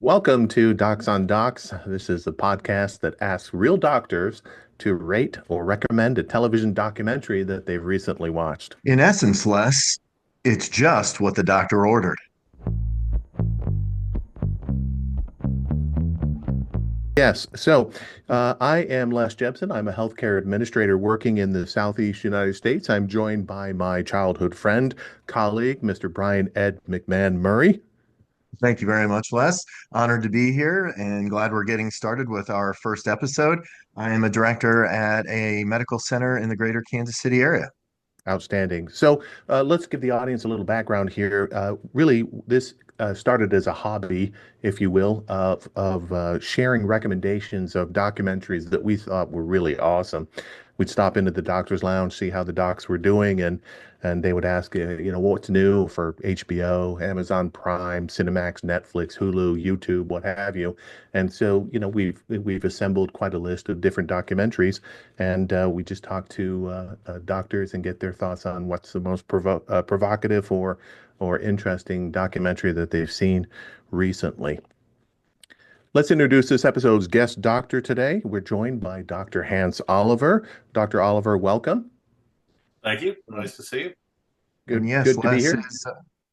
Welcome to Docs on Docs. This is the podcast that asks real doctors to rate or recommend a television documentary that they've recently watched. In essence, Les, it's just what the doctor ordered. Yes, I am Les Jepson. I'm a healthcare administrator working in the Southeast United States. I'm joined by my childhood friend, colleague, Mr. Brian Ed McMahon Murray. Thank you very much, Les. Honored to be here and glad we're getting started with our first episode. I am a director at a medical center in the greater Kansas City area. Outstanding. Let's give the audience a little background here. Really, this started as a hobby, if you will, of sharing recommendations of documentaries that we thought were really awesome. We'd stop into the doctor's lounge, see how the docs were doing, and they would ask, what's new for HBO, Amazon Prime, Cinemax, Netflix, Hulu, YouTube, what have you. And so, we've assembled quite a list of different documentaries, and we just talk to doctors and get their thoughts on what's the most provocative or interesting documentary that they've seen recently. Let's introduce this episode's guest doctor today. We're joined by Dr. Hans Oliver. Dr. Oliver, welcome. Thank you. Nice to see you. And Good, yes, good to be Les, here.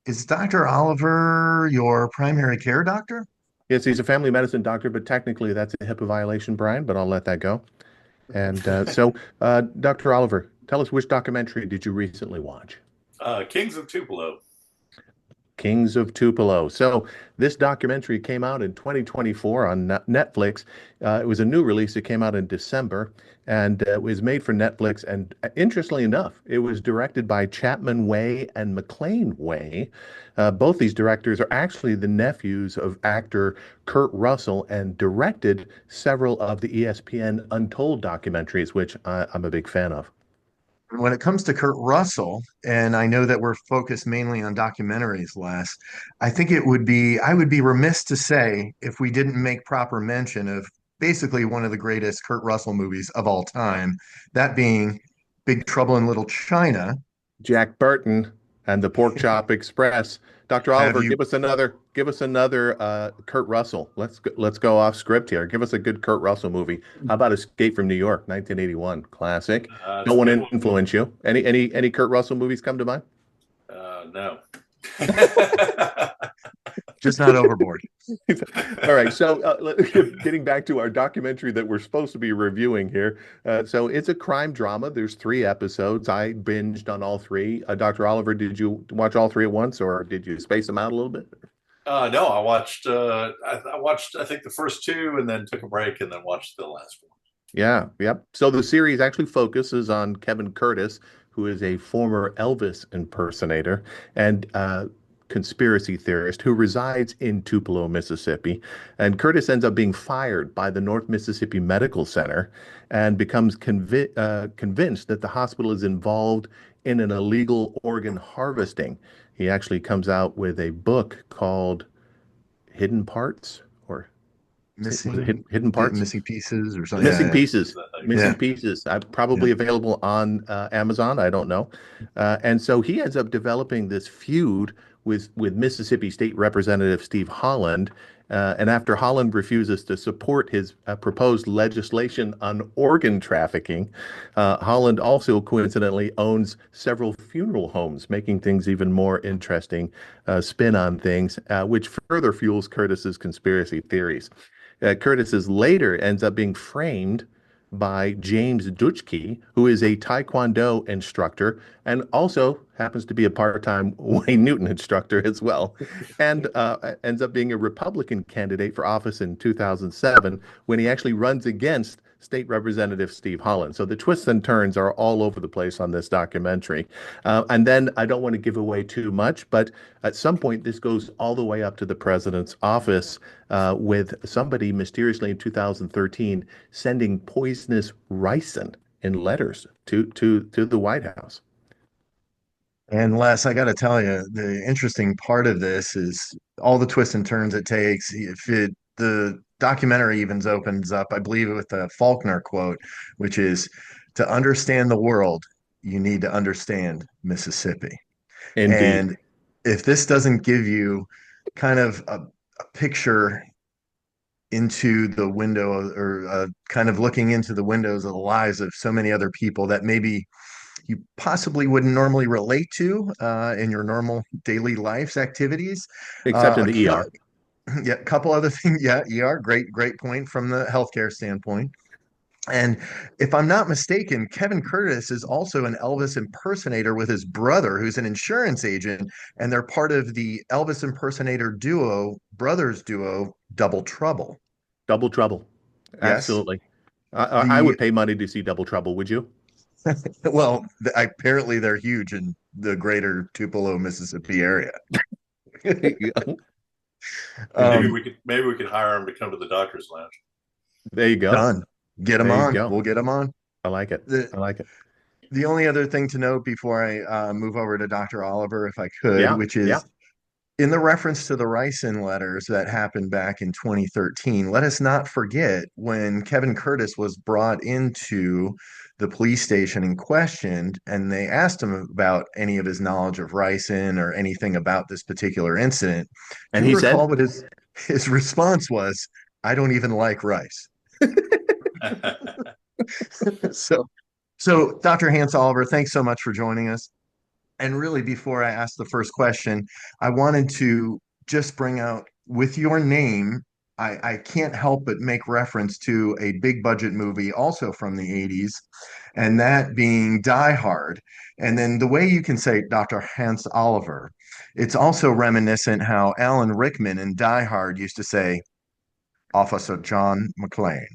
is Dr. Oliver your primary care doctor? Yes, he's a family medicine doctor, but technically that's a HIPAA violation, Brian, but I'll let that go. Dr. Oliver, tell us, which documentary did you recently watch? Kings of Tupelo. Kings of Tupelo. So this documentary came out in 2024 on Netflix. It was a new release. It came out in December, and it was made for Netflix. And interestingly enough, it was directed by Chapman Way and McLean Way. Both these directors are actually the nephews of actor Kurt Russell, and directed several of the ESPN Untold documentaries, which I'm a big fan of. When it comes to Kurt Russell, and I know that we're focused mainly on documentaries, Les, I would be remiss to say if we didn't make proper mention of basically one of the greatest Kurt Russell movies of all time, that being Big Trouble in Little China. Jack Burton and the Pork Chop Express. Dr. Have Oliver, you give us another Kurt Russell. Let's go off script here. Give us a good Kurt Russell movie. How about Escape from New York, 1981, classic. It's Don't a want good to one. influence you. Any Kurt Russell movies come to mind? No. just not overboard? All right, getting back to our documentary that we're supposed to be reviewing here. So it's a crime drama. There's three episodes. I binged on all three. Dr. Oliver, did you watch all three at once, or did you space them out a little bit? No, I watched. I watched. I think the first two, and then took a break, and then watched the last one. Yeah, yep. So the series actually focuses on Kevin Curtis, who is a former Elvis impersonator and conspiracy theorist who resides in Tupelo, Mississippi. And Curtis ends up being fired by the North Mississippi Medical Center and becomes convinced that the hospital is involved in an illegal organ harvesting. He actually comes out with a book called Hidden Parts, or was it Missing Hidden Parts? missing pieces or something. Missing Yeah, Pieces. yeah, Missing Pieces. yeah. Probably available on Amazon. I don't know. And so he ends up developing this feud with Mississippi State Representative Steve Holland. And after Holland refuses to support his proposed legislation on organ trafficking, Holland also coincidentally owns several funeral homes, making things even more interesting spin on things, which further fuels Curtis's conspiracy theories. Curtis is later ends up being framed by James Dutchke, who is a Taekwondo instructor and also happens to be a part-time Wayne Newton instructor as well, and ends up being a Republican candidate for office in 2007 when he actually runs against State Representative Steve Holland. So the twists and turns are all over the place on this documentary. And then I don't want to give away too much, but at some point this goes all the way up to the president's office with somebody mysteriously in 2013 sending poisonous ricin in letters to the White House. And Les, I got to tell you, the interesting part of this is all the twists and turns it takes. If it the documentary even opens up, I believe, with a Faulkner quote, which is, "To understand the world, you need to understand Mississippi." Indeed. And if this doesn't give you kind of a picture into the window or kind of looking into the windows of the lives of so many other people that maybe you possibly wouldn't normally relate to in your normal daily life's activities. Except in A the ER. yeah, a couple other things. Yeah, ER, great point from the healthcare standpoint. And if I'm not mistaken, Kevin Curtis is also an Elvis impersonator with his brother, who's an insurance agent, and they're part of the Elvis impersonator duo, brothers duo, Double Trouble. Double Trouble. Yes. Absolutely. I The would pay money to see Double Trouble, would you? well, apparently they're huge in the greater Tupelo, Mississippi area. Maybe Um, maybe we could hire him to come to the doctor's lounge. There you go. done. Get them There you on. go. We'll get them on. I like it. The I like it. the only other thing to note before I move over to Dr. Oliver, if I could, Yeah. which Yeah. is in the reference to the Ricin letters that happened back in 2013, let us not forget when Kevin Curtis was brought into the police station and questioned, and they asked him about any of his knowledge of Ricin or anything about this particular incident. Do And you he recall said, what his response was? I don't even like rice. So, so Dr. Hans Oliver, thanks so much for joining us. And really, before I ask the first question, I wanted to just bring out with your name, I can't help but make reference to a big budget movie also from the 80s, and that being Die Hard. And then the way you can say Dr. Hans Oliver, it's also reminiscent how Alan Rickman in Die Hard used to say, Officer John McClane.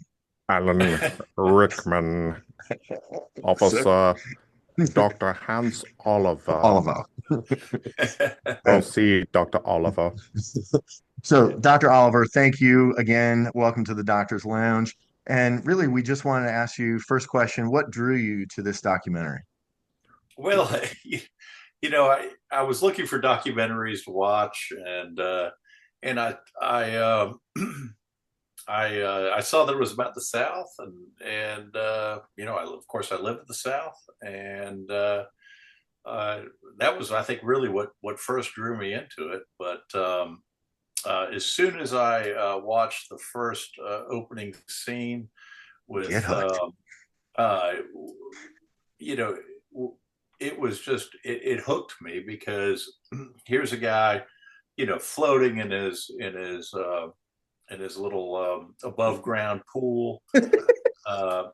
Alan Rickman, So, Officer Dr. Hans Oliver. Oliver. Proceed, Dr. Oliver. So, Dr. Oliver, thank you again. Welcome to the Doctor's Lounge. And really, we just wanted to ask you first question, what drew you to this documentary? Well, I was looking for documentaries to watch, and I saw that it was about the South, and of course I lived in the South, and that was, I think, really what first drew me into it. But as soon as I watched the first opening scene Get with, hooked. uh, you know, it was just it hooked me because here's a guy, floating in his little above ground pool, uh,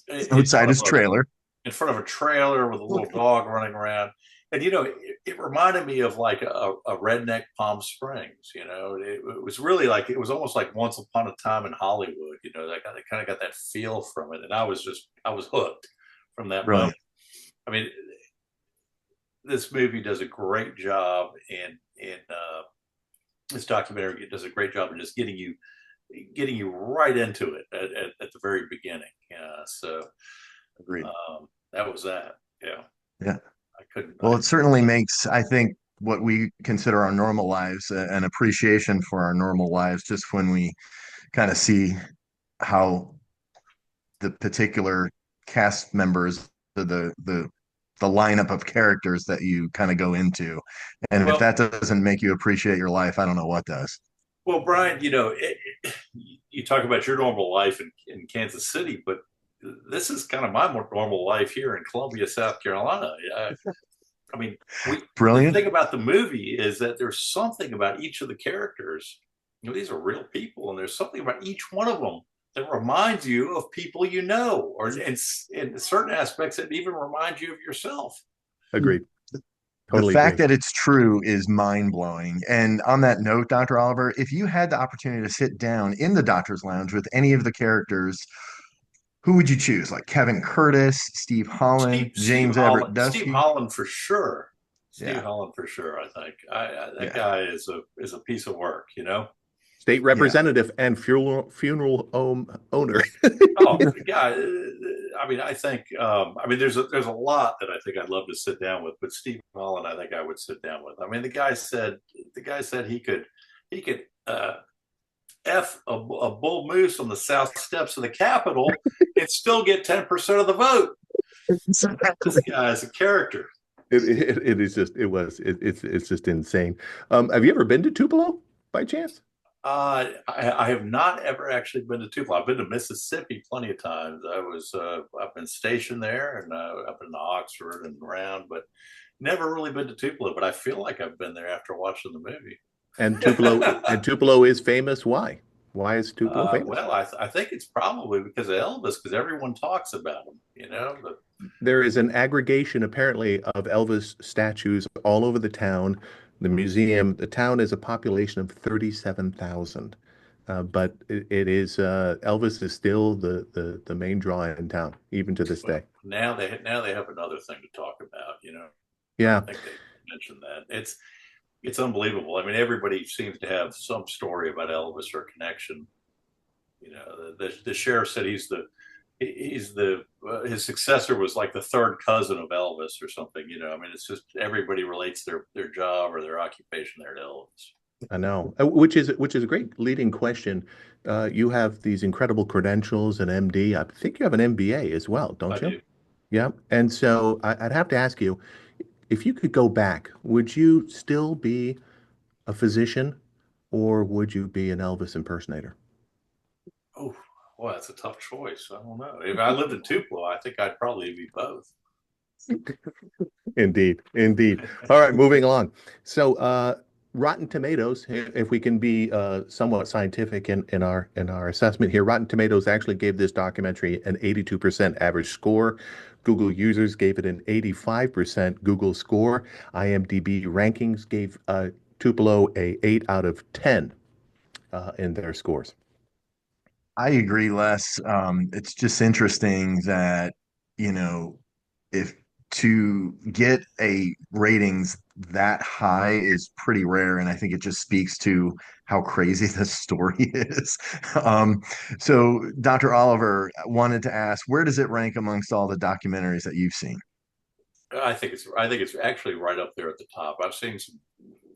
in Outside front his of trailer. a trailer with a little dog running around. And it reminded me of like a redneck Palm Springs. It was really like, it was almost like Once Upon a Time in Hollywood. I kind of got that feel from it, and I was hooked from that moment. Brilliant. I mean, this movie does a great job in this documentary. It does a great job in just getting you right into it at the very beginning. So Agreed. that was that. Yeah. Yeah. I couldn't. Well, it certainly makes, I think, what we consider our normal lives an appreciation for our normal lives just when we kind of see how the particular cast members, the lineup of characters that you kind of go into. And if Well, that doesn't make you appreciate your life, I don't know what does. well, Brian, you talk about your normal life in Kansas City, but this is kind of my more normal life here in Columbia, South Carolina. I mean, the Brilliant. thing about the movie is that there's something about each of the characters. These are real people, and there's something about each one of them that reminds you of people or in certain aspects that even remind you of yourself. Agreed. The Totally fact agree. that it's true is mind blowing. And on that note, Dr. Oliver, if you had the opportunity to sit down in the doctor's lounge with any of the characters, who would you choose? Like Kevin Curtis, Steve Holland, Steve James Everett Holland, Steve Dusky? Holland for sure. Steve Yeah, Holland for sure. I think that yeah. guy is a piece of work. State Yeah. representative and funeral home owner. Oh, yeah. I mean, I think. There's a lot that I think I'd love to sit down with, but Steve Holland, I think I would sit down with. I mean, the guy said he could f a bull moose on the south steps of the Capitol and still get 10% of the vote. This guy is a character. It is just it's just insane. Have you ever been to Tupelo by chance? I have not ever actually been to Tupelo. I've been to Mississippi plenty of times. I've been stationed there, and I've been to Oxford and around, but never really been to Tupelo. But I feel like I've been there after watching the movie. And Tupelo is famous. Why? Why is Tupelo famous? Well, I think it's probably because of Elvis, because everyone talks about him. But There is an aggregation apparently of Elvis statues all over the town. The town is a population of 37,000. But it is Elvis is still the main draw in town, even to this day. well, now they have another thing to talk about. I Yeah. think they mentioned that. It's unbelievable. I mean, everybody seems to have some story about Elvis or connection. The sheriff said his successor was like the third cousin of Elvis or something. I mean, it's just everybody relates their job or their occupation there to Elvis. I know, which is a great leading question. You have these incredible credentials, an MD. I think you have an MBA as well, I don't you? do. Yeah. And so I'd have to ask you, if you could go back, would you still be a physician, or would you be an Elvis impersonator? Oh, well, that's a tough choice. I don't know. If I lived in Tupelo, I think I'd probably be both. Indeed, indeed. All right, moving along. So, Rotten Tomatoes, if we can be somewhat scientific in our assessment here, Rotten Tomatoes actually gave this documentary an 82% average score. Google users gave it an 85% Google score. IMDb rankings gave Tupelo a 8 out of 10 in their scores. I agree, Les. It's just interesting that, you know, if to get a ratings that high is pretty rare, and I think it just speaks to how crazy this story is. Um, so, Dr. Oliver wanted to ask, where does it rank amongst all the documentaries that you've seen? I think it's actually right up there at the top. I've seen some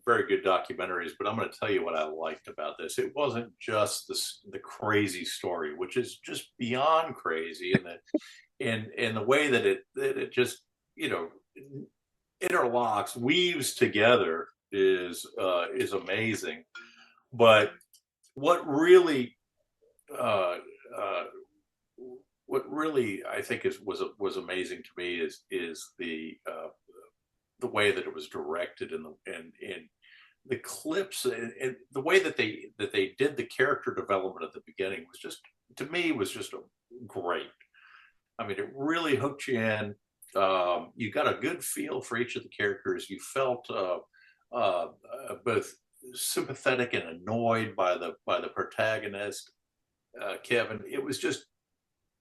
very good documentaries, but I'm going to tell you what I liked about this. It wasn't just the crazy story, which is just beyond crazy, and the way that it just you know interlocks, weaves together is amazing. But what really uh, uh, what really I think was amazing to me is the way that it was directed and the clips and the way that they did the character development at the beginning was just, to me, was just great. I mean, it really hooked you in. You got a good feel for each of the characters. You felt both sympathetic and annoyed by the protagonist, Kevin. It was just,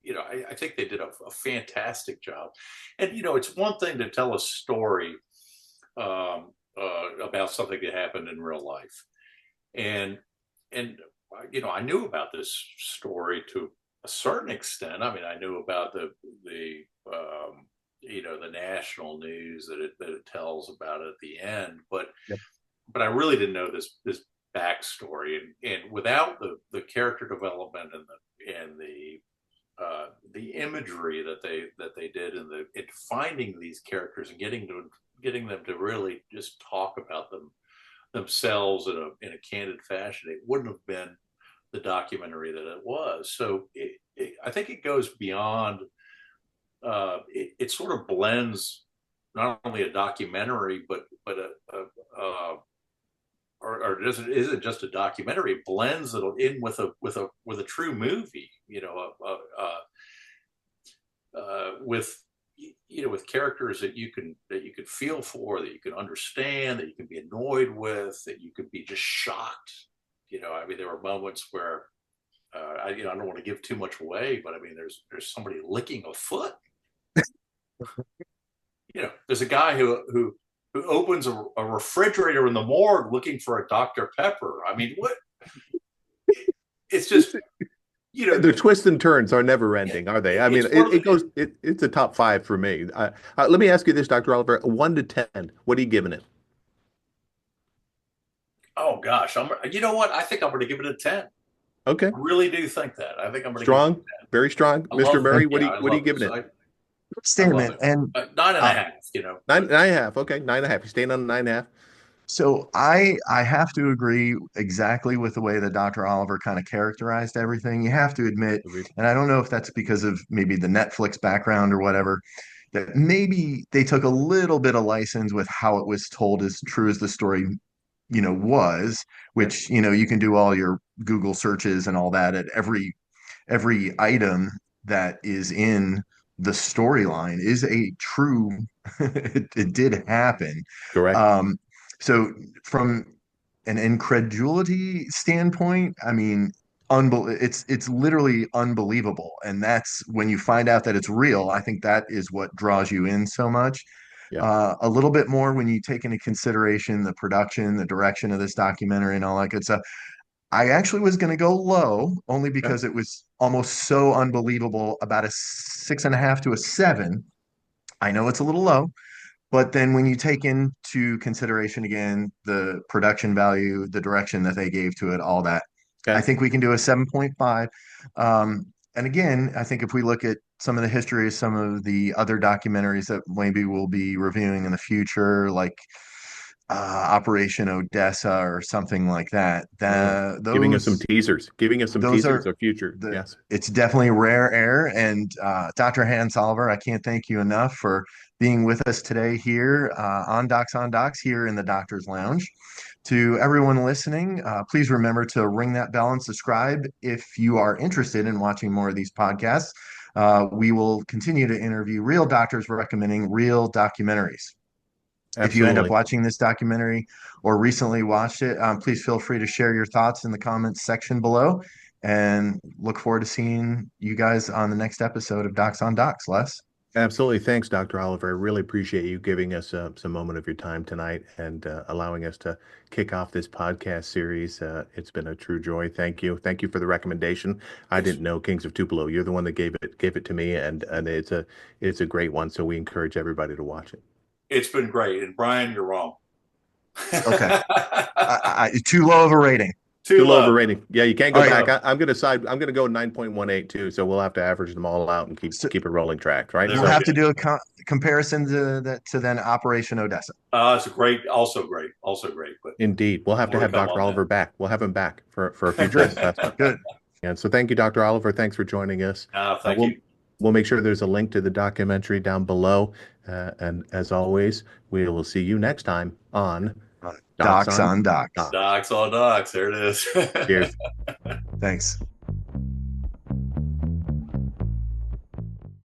I think they did a fantastic job. And it's one thing to tell a story about something that happened in real life, and I knew about this story to a certain extent. I mean, I knew about the national news that it tells about at the end, Yep. but I really didn't know this backstory, and without the character development and the imagery that they did in finding these characters and getting them to really just talk about themselves in a candid fashion, it wouldn't have been the documentary that it was. So I think it goes beyond. It sort of blends not only a documentary, but or isn't just a documentary. It blends it in with a true movie. With characters that you could feel for, that you can understand, that you can be annoyed with, that you could be just shocked. I mean, there were moments where I don't want to give too much away, but I mean, there's somebody licking a foot. There's a guy who opens a refrigerator in the morgue looking for a Dr. Pepper. I mean, what? It's just, The twists and turns are never ending, are they? I mean, it's one of it the. goes, it's a top five for me. Let me ask you this, Dr. Oliver, 1 to 10, what are you giving it? Oh gosh, You know what? I think I'm going to give it a 10. Okay. I really do think that. I think I'm going to give it a Strong, 10. very strong. I Mr. love, Murray, yeah, I what are you love giving this. it? I love Statement. it. And Nine and a uh, half. Nine, But 9.5. Okay, 9.5. You staying on 9.5? So I have to agree exactly with the way that Dr. Oliver kind of characterized everything. You have to admit, Agreed. and I don't know if that's because of maybe the Netflix background or whatever, that maybe they took a little bit of license with how it was told, as true as the story, was, Yeah, which, you can do all your Google searches and all that at every item that is in the storyline is a true it did happen. correct. Um so from an incredulity standpoint, I mean, it's literally unbelievable, and that's when you find out that it's real. I think that is what draws you in so much. Yeah. A little bit more when you take into consideration the production, the direction of this documentary, and all that good stuff. I actually was going to go low only Okay. because it was almost so unbelievable, about a 6.5 to a 7. I know it's a little low, but then when you take into consideration again the production value, the direction that they gave to it, all that, I Okay. think we can do a 7.5. And again, I think if we look at some of the history of some of the other documentaries that maybe we'll be reviewing in the future, like Operation Odessa or something like that, Oh, that giving us some those teasers, giving us some those teasers are of future. the Yes. it's definitely rare air. And Dr. Hans Oliver, I can't thank you enough for being with us today here on Docs here in the Doctor's Lounge. To everyone listening, please remember to ring that bell and subscribe if you are interested in watching more of these podcasts. We will continue to interview real doctors recommending real documentaries. If you end up Absolutely. watching this documentary or recently watched it, please feel free to share your thoughts in the comments section below, and look forward to seeing you guys on the next episode of Docs on Docs. Les. Absolutely. Thanks, Dr. Oliver. I really appreciate you giving us some moment of your time tonight and allowing us to kick off this podcast series. It's been a true joy. Thank you. Thank you for the recommendation. I It's didn't know Kings of Tupelo. You're the one that gave it to me, and it's a great one. So we encourage everybody to watch it. it's been great. And Brian, you're wrong. Okay. Too low of a rating. Too Too low low. overrating. Yeah, you can't All go right. back. I'm gonna side. I'm gonna go 9.18 too. So we'll have to average them all out and keep So keep a rolling track, right? There we'll we So have go. to do a comparison to that to then Operation Odessa. It's great, also great. But indeed, we'll have to more to have come Dr. on Oliver back. We'll have him back for a future that. assessment. Good. And so thank you, Dr. Oliver. Thanks for joining us. Thank We'll you. we'll make sure there's a link to the documentary down below. And as always, we will see you next time on Docs Docs on on Docs. Docs. Docs on docs. There it is. Cheers. Thanks.